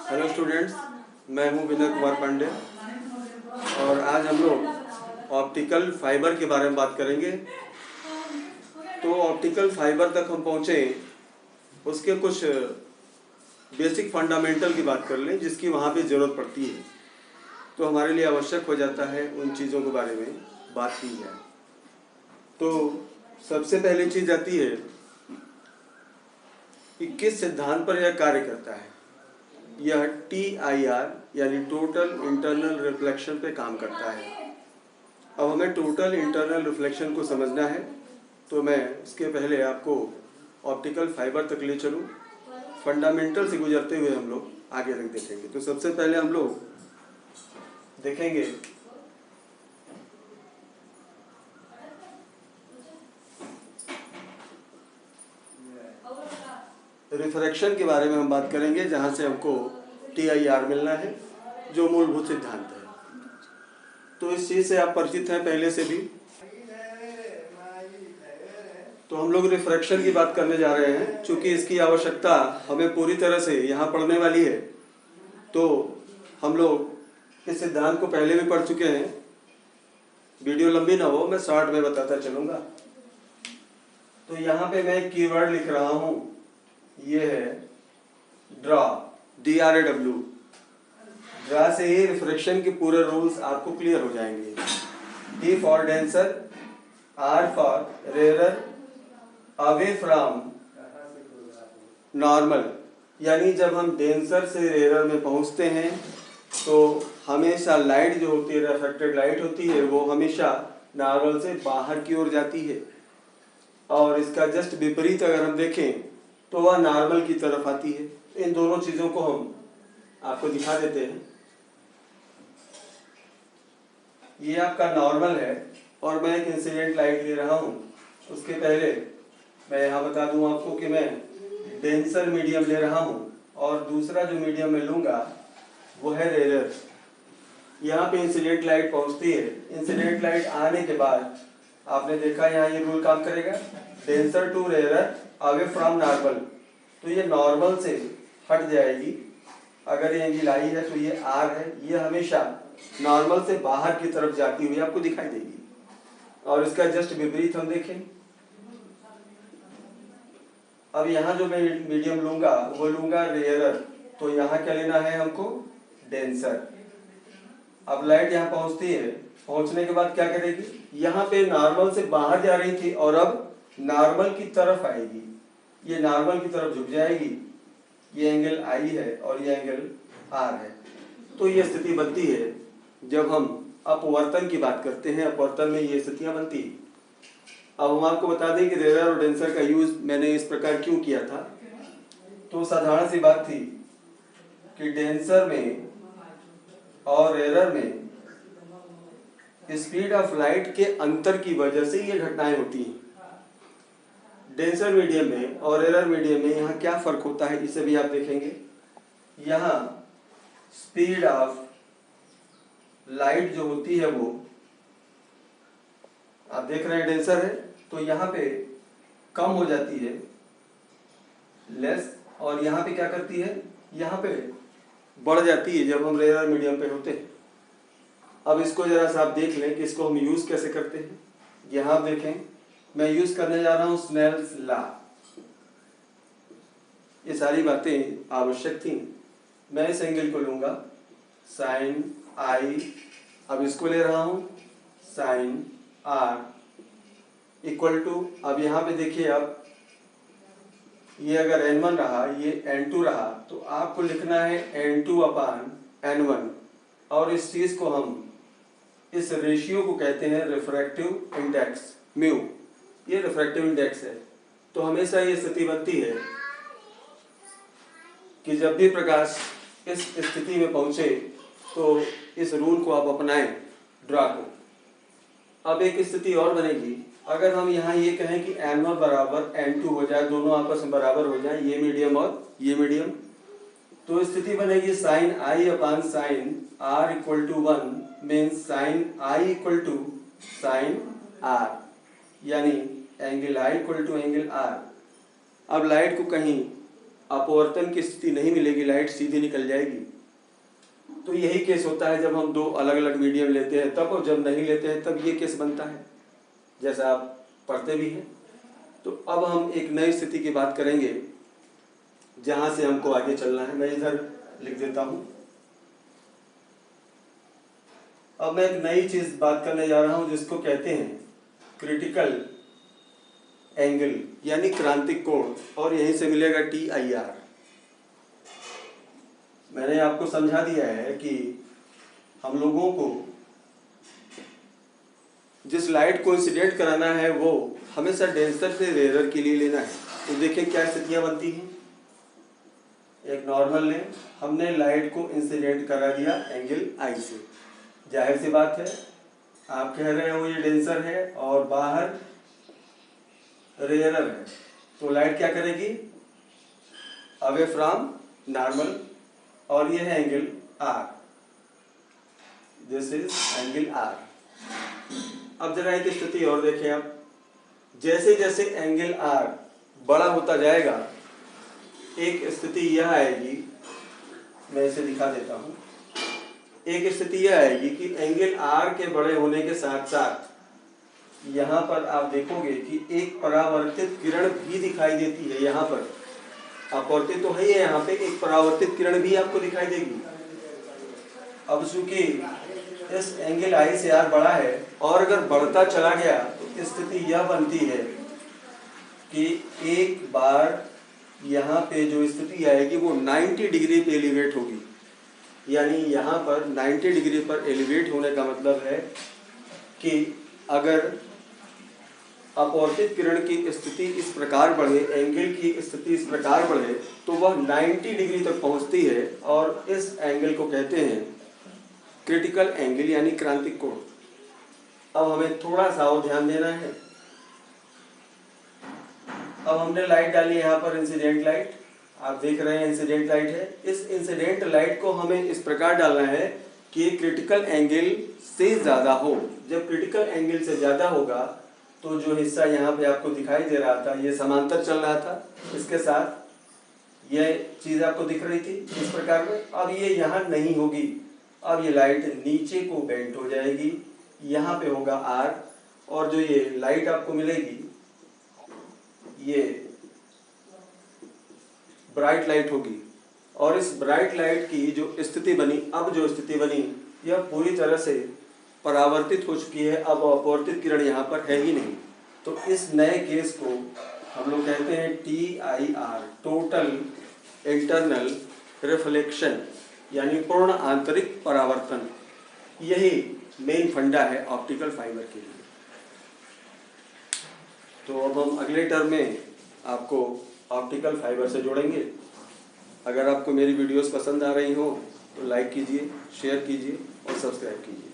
Hello students, मैं हूं विनय कुमार पांडे और आज हम लोग ऑप्टिकल फाइबर के बारे में बात करेंगे। तो ऑप्टिकल फाइबर तक हम पहुंचे, उसके कुछ बेसिक फंडामेंटल की बात कर लें जिसकी वहाँ पे ज़रूरत पड़ती है, तो हमारे लिए आवश्यक हो जाता है उन चीज़ों के बारे में बात की जाए। तो सबसे पहली चीज़ आती है कि किस सिद्धांत पर यह कार्य करता है। यह TIR यानी टोटल इंटरनल रिफ्लेक्शन पे काम करता है। अब हमें टोटल इंटरनल रिफ्लेक्शन को समझना है, तो मैं इसके पहले आपको ऑप्टिकल फाइबर तक ले चलूँ। फंडामेंटल से गुजरते हुए हम लोग आगे तक देखेंगे। तो सबसे पहले हम लोग देखेंगे रिफ्रैक्शन के बारे में हम बात करेंगे, जहाँ से हमको TIR मिलना है, जो मूलभूत सिद्धांत है। तो इस चीज़ से आप परिचित हैं पहले से भी। तो हम लोग रिफ्रैक्शन की बात करने जा रहे हैं। चूँकि इसकी आवश्यकता हमें पूरी तरह से यहाँ पढ़ने वाली है, तो हम लोग इस सिद्धांत को पहले भी पढ़ चुके हैं। वीडियो लंबी ना हो, मैं शॉर्ट में बताता चलूँगा। तो यहाँ पे मैं कीवर्ड लिख रहा हूँ, ये है ड्रा, DRAW। ड्रा से ही रिफ्रैक्शन के पूरे रूल्स आपको क्लियर हो जाएंगे। D for denser, R for rarer, away from normal, यानी जब हम डेंसर से रेयरर में पहुंचते हैं तो हमेशा लाइट जो होती है, रिफ्रैक्टेड लाइट होती है, वो हमेशा नॉर्मल से बाहर की ओर जाती है। और इसका जस्ट विपरीत अगर हम देखें तो वह नॉर्मल की तरफ आती है। इन दोनों चीज़ों को हम आपको दिखा देते हैं। ये आपका नॉर्मल है और मैं एक इंसिडेंट लाइट ले रहा हूँ। उसके पहले मैं यहाँ बता दूँ आपको कि मैं डेंसर मीडियम ले रहा हूँ और दूसरा जो मीडियम मैं लूँगा वो है रेयरर। यहाँ पे इंसिडेंट लाइट पहुँचती है। इंसिडेंट लाइट आने के बाद आपने देखा यहाँ ये रूल काम करेगा, denser to rarer away from normal. तो ये नॉर्मल से हट जाएगी। अगर ये एंगल आई है तो ये R है, ये हमेशा नॉर्मल से बाहर की तरफ जाती हुई आपको दिखाई देगी। और इसका जस्ट विपरीत हम देखें। अब यहाँ जो मैं मीडियम लूंगा वो लूंगा रेयरर, तो यहाँ क्या लेना है हमको, डेंसर। अब लाइट यहाँ पहुँचती है, पहुँचने के बाद क्या करेगी, यहाँ पे नॉर्मल से बाहर जा रही थी और अब नॉर्मल की तरफ आएगी। ये नॉर्मल की तरफ झुक जाएगी। ये एंगल I है और ये एंगल R है। तो ये स्थिति बनती है जब हम अपवर्तन की बात करते हैं। अपवर्तन में ये स्थितियाँ बनती है। अब हम आपको बता दें कि रेयरर और डेंसर का यूज मैंने इस प्रकार क्यों किया था। तो साधारण सी बात थी कि डेंसर में और रेयरर में स्पीड ऑफ लाइट के अंतर की वजह से ये घटनाएं होती हैं। डेंसर मीडियम में और रेयरर मीडियम में यहाँ क्या फर्क होता है, इसे भी आप देखेंगे। यहाँ स्पीड ऑफ लाइट जो होती है वो आप देख रहे हैं डेंसर है तो यहाँ पे कम हो जाती है, लेस, और यहाँ पे क्या करती है, यहाँ पे बढ़ जाती है जब हम रेयरर मीडियम पे होते हैं। अब इसको जरा सा आप देख लें कि इसको हम यूज कैसे करते हैं। यहाँ आप देखें, मैं यूज करने जा रहा हूँ स्नेल्स लॉ। ये सारी बातें आवश्यक थी। मैं इस एंगल को लूंगा साइन I, अब इसको ले रहा हूँ साइन R इक्वल टू, अब यहाँ पे देखिए, अब ये अगर N1 रहा, ये N2 रहा, तो आपको लिखना है N2 अपान N1। और इस चीज को हम, इस रेशियो को कहते हैं रिफ्रैक्टिव इंडेक्स, म्यू। ये रिफ्रैक्टिव इंडेक्स है। तो हमेशा ये स्थिति बनती है कि जब भी प्रकाश इस स्थिति में पहुंचे तो इस रूल को आप अपनाएं, ड्रा को। अब एक स्थिति और बनेगी, अगर हम यहाँ ये कहें कि N1 बराबर N2 हो जाए, दोनों आपस में बराबर हो जाए, ये मीडियम और ये मीडियम, तो स्थिति बनेगी sine I upon sine R equal to 1 means sine I equal to sine R, यानी angle I equal to angle R। अब लाइट को कहीं अपवर्तन की स्थिति नहीं मिलेगी, लाइट सीधी निकल जाएगी। तो यही केस होता है जब हम दो अलग अलग मीडियम लेते हैं तब, और जब नहीं लेते हैं तब ये केस बनता है, जैसा आप पढ़ते भी हैं। तो अब हम एक नई स्थिति की बात करेंगे जहां से हमको आगे चलना है। मैं इधर लिख देता हूं। अब मैं एक नई चीज बात करने जा रहा हूं जिसको कहते हैं क्रिटिकल एंगल यानी क्रांतिक कोण, और यहीं से मिलेगा TIR। मैंने आपको समझा दिया है कि हम लोगों को जिस लाइट को इंसिडेंट कराना है वो हमेशा डेंसर से रेयरर के लिए लेना है। तो देखिए क्या स्थितियां बनती हैं। एक नॉर्मल ने हमने लाइट को इंसिडेंट करा दिया एंगल I से, जाहिर सी बात है आप कह रहे हो ये डेंसर है और बाहर रेयरर है, तो लाइट क्या करेगी, अवे फ्रॉम नॉर्मल, और ये है angle R, this is angle R। अब जरा एक स्थिति और देखें आप, जैसे जैसे एंगल R बड़ा होता जाएगा एक स्थिति यह आएगी, मैं इसे दिखा देता हूं। एक स्थिति यह आएगी कि एंगल R के बड़े होने के साथ साथ यहाँ पर आप देखोगे कि एक परावर्तित किरण भी दिखाई देती है। यहाँ पर अपवर्तित तो है, यहाँ पे एक परावर्तित किरण भी आपको दिखाई देगी। अब चूंकि इस एंगल I से R बड़ा है और अगर बढ़ता चला गया तो स्थिति यह बनती है कि एक बार यहाँ पे जो स्थिति आएगी वो 90 डिग्री पे एलिवेट होगी। यानी यहाँ पर 90 डिग्री पर एलिवेट होने का मतलब है कि अगर अपवर्तित किरण की स्थिति इस प्रकार बढ़े, एंगल की स्थिति इस प्रकार बढ़े, तो वह 90 डिग्री तक पहुंचती है और इस एंगल को कहते हैं क्रिटिकल एंगल यानी क्रांतिक कोण। अब हमें थोड़ा सा और ध्यान देना है। अब हमने लाइट डाली यहाँ पर, इंसिडेंट लाइट, आप देख रहे हैं इंसिडेंट लाइट है। इस इंसिडेंट लाइट को हमें इस प्रकार डालना है कि क्रिटिकल एंगल से ज़्यादा हो। जब क्रिटिकल एंगल से ज़्यादा होगा तो जो हिस्सा यहाँ पे आपको दिखाई दे रहा था ये समांतर चल रहा था, इसके साथ ये चीज़ आपको दिख रही थी इस प्रकार में, अब ये यहाँ नहीं होगी। अब ये लाइट नीचे को बेंट हो जाएगी, यहाँ पे होगा R, और जो ये लाइट आपको मिलेगी ये ब्राइट लाइट होगी। और इस ब्राइट लाइट की जो स्थिति बनी, अब जो स्थिति बनी यह पूरी तरह से परावर्तित हो चुकी है, अब अपवर्तित किरण यहाँ पर है ही नहीं। तो इस नए केस को हम लोग कहते हैं TIR, टोटल इंटरनल रिफ्लेक्शन, यानी पूर्ण आंतरिक परावर्तन। यही मेन फंडा है ऑप्टिकल फाइबर के लिए। तो अब हम अगले टर्म में आपको ऑप्टिकल फाइबर से जोड़ेंगे। अगर आपको मेरी वीडियोस पसंद आ रही हो तो लाइक कीजिए, शेयर कीजिए और सब्सक्राइब कीजिए।